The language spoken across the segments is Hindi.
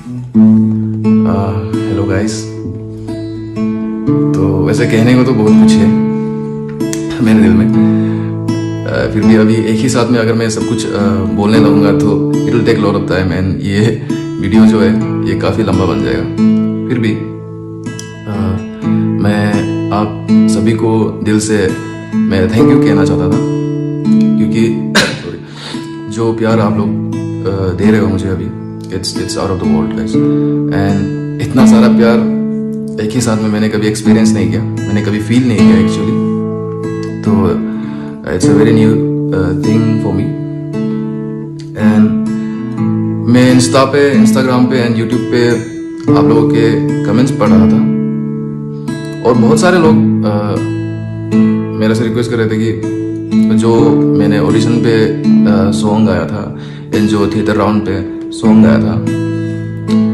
Hello guys. तो वैसे कहने को तो बहुत कुछ है मेरे दिल में, फिर भी अभी एक ही साथ में अगर मैं सब कुछ बोलने लगूंगा तो it will take lot of time and ये वीडियो जो है ये काफ़ी लंबा बन जाएगा। फिर भी मैं आप सभी को दिल से मैं थैंक यू कहना चाहता था, क्योंकि जो प्यार आप लोग दे रहे हो मुझे अभी, it's out of the world guys. And इतना सारा प्यार एक ही साथ में मैंने कभी एक्सपीरियंस नहीं किया, मैंने कभी फील नहीं किया एक्चुअली। तो it's a very new thing for me. And मैं इंस्टाग्राम पे एंड यूट्यूब पे आप लोगों के कमेंट्स पढ़ रहा था और बहुत सारे लोग मेरे से रिक्वेस्ट कर रहे थे कि जो मैंने ऑडिशन पे सॉन्ग गाया था एंड जो थिएटर राउंड पे सॉन्ग गाया था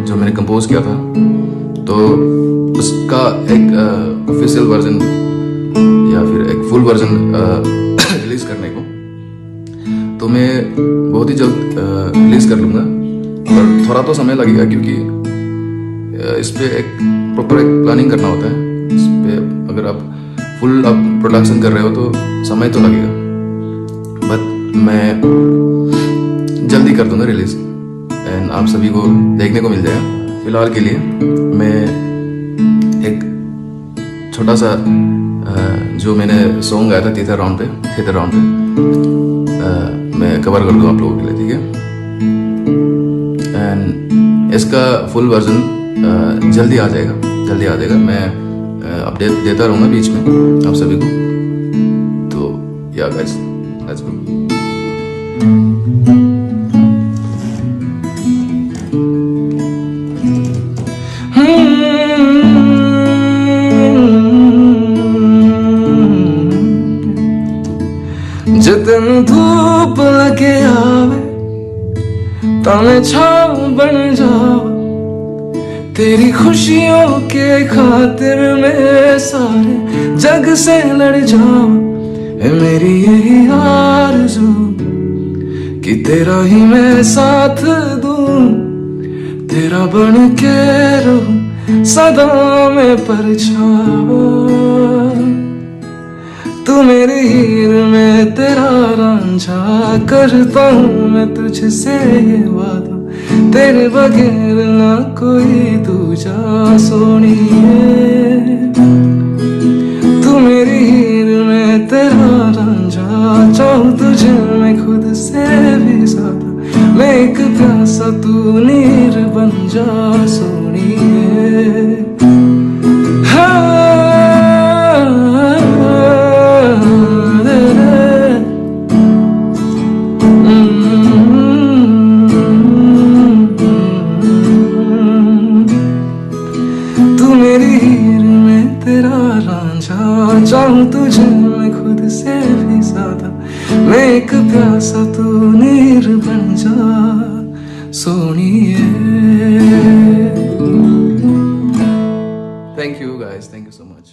जो मैंने कंपोज किया था, तो उसका एक ऑफिशियल वर्जन या फिर एक फुल वर्जन रिलीज करने को तो मैं बहुत ही जल्द रिलीज कर लूँगा। पर थोड़ा तो समय लगेगा, क्योंकि इस पे एक प्रॉपर एक प्लानिंग करना होता है। इस पे अगर आप फुल प्रोडक्शन कर रहे हो तो समय तो लगेगा, बट मैं जल्दी कर दूंगा रिलीज एंड आप सभी को देखने को मिल जाएगा। फिलहाल के लिए मैं एक छोटा सा जो मैंने सॉन्ग गाया था थिएटर राउंड पे मैं कवर कर दूँ आप लोगों के लिए, ठीक है। एंड इसका फुल वर्जन जल्दी आ जाएगा। मैं अपडेट देता रहूँगा बीच में आप सभी को। तो या गाइस, लेट्स गो। जितन धूप लगे आवे ताने छाव बन जावा, तेरी खुशियों के खातिर मैं सारे जग से लड़ जावा। है मेरी यही आरज़ू कि तेरा ही मैं साथ दूं, तेरा बन के रहूं सदा मैं परछावा। तू मेरे हीर में तेरा रांझा, करता हूँ मैं तुझसे ये वादा, तेरे बगैर ना कोई दूजा सोनिए। तू मेरी हीर में तेरा रांझा, चाहूँ तुझे मैं खुद से भी ज्यादा, मैं एक प्यासा तू नीर बन जा सोनिए। चाहूँ तुझे मैं खुद से भी ज्यादा, मैं एक प्यासा तू नीर बन जा सोनिए। Thank you guys, thank you so much.